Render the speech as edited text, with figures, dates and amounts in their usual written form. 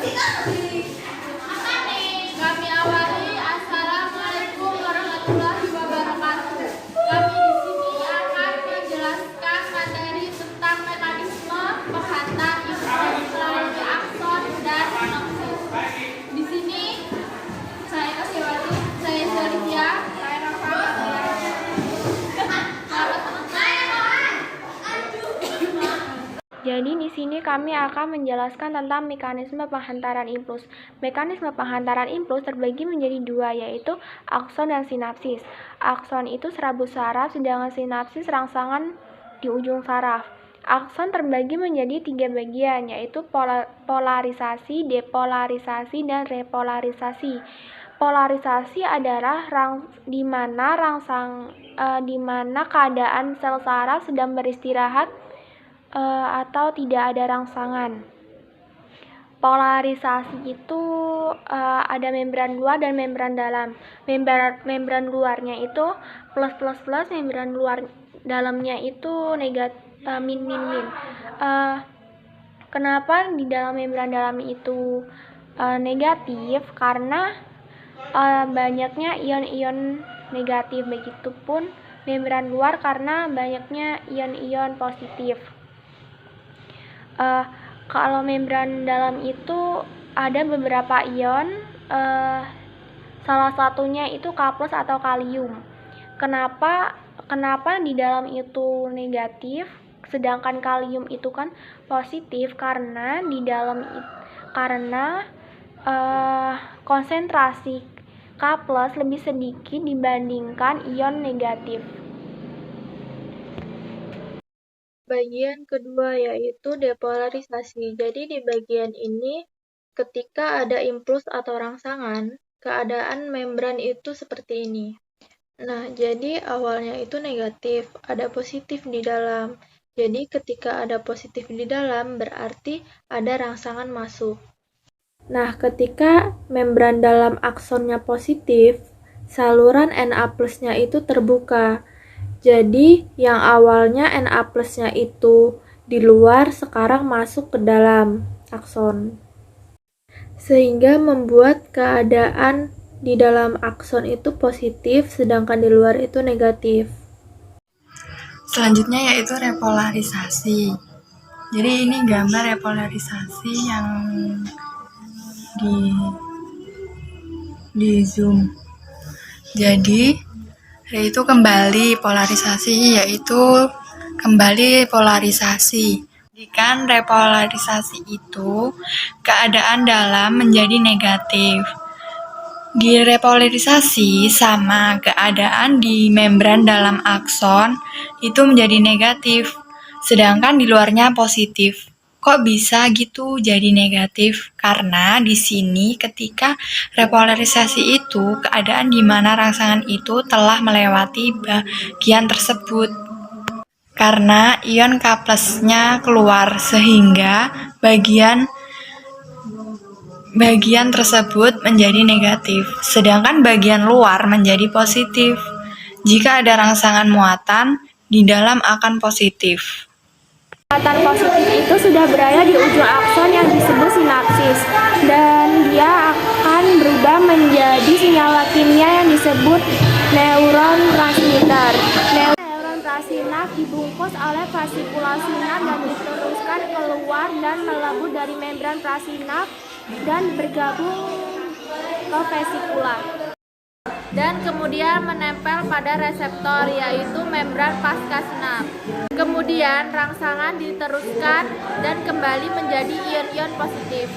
Kami awali, Assalamualaikum warahmatullahi wabarakatuh. Kami di sini akan menjelaskan materi tentang mekanisme penghantar impuls melalui akson dan sinopsis. Di sini saya Kasiwati, saya Zolivia, saya Rafa, Jadi di sini kami akan menjelaskan tentang mekanisme penghantaran impuls. Mekanisme penghantaran impuls terbagi menjadi dua, yaitu akson dan sinapsis. Akson itu serabut saraf, sedangkan sinapsis rangsangan di ujung saraf. Akson terbagi menjadi tiga bagian, yaitu polarisasi, depolarisasi, dan repolarisasi. Polarisasi adalah di mana keadaan sel saraf sedang beristirahat atau tidak ada rangsangan. Polarisasi itu ada membran luar dan membran dalam. Membran luarnya itu plus, membran luar dalamnya itu min. Kenapa di dalam membran dalam itu negatif? Karena banyaknya ion-ion negatif, begitupun membran luar karena banyaknya ion-ion positif. Kalau membran dalam itu ada beberapa ion, salah satunya itu K+ atau kalium. Kenapa di dalam itu negatif, sedangkan kalium itu kan positif? Karena di dalam konsentrasi K+ lebih sedikit dibandingkan ion negatif. Bagian kedua yaitu depolarisasi. Jadi di bagian ini ketika ada impuls atau rangsangan, keadaan membran itu seperti ini. Nah, jadi awalnya itu negatif, ada positif di dalam. Jadi ketika ada positif di dalam berarti ada rangsangan masuk. Nah, ketika membran dalam aksonnya positif, saluran Na+-nya itu terbuka. Jadi, yang awalnya Na+-nya itu di luar, sekarang masuk ke dalam akson. Sehingga membuat keadaan di dalam akson itu positif, sedangkan di luar itu negatif. Selanjutnya yaitu repolarisasi. Jadi ini gambar repolarisasi yang di zoom. Jadi yaitu kembali polarisasi. Jika repolarisasi itu keadaan dalam menjadi negatif. Di repolarisasi sama keadaan di membran dalam akson itu menjadi negatif, sedangkan di luarnya positif. Kok bisa gitu jadi negatif? Karena di sini ketika repolarisasi itu keadaan di mana rangsangan itu telah melewati bagian tersebut. Karena ion K+-nya keluar sehingga bagian tersebut menjadi negatif, sedangkan bagian luar menjadi positif. Jika ada rangsangan muatan, di dalam akan positif. Muatan positif itu sudah berada di ujung akson yang disebut sinapsis, dan dia akan berubah menjadi senyawa kimia yang disebut neuron transmitter. Neuron prasinaf dibungkus oleh fasikula sinap dan diteruskan keluar dan melebur dari membran prasinap dan bergabung ke vesikula. Dan kemudian menempel pada reseptor, yaitu membran pascasinap. Kemudian rangsangan diteruskan dan kembali menjadi ion-ion positif.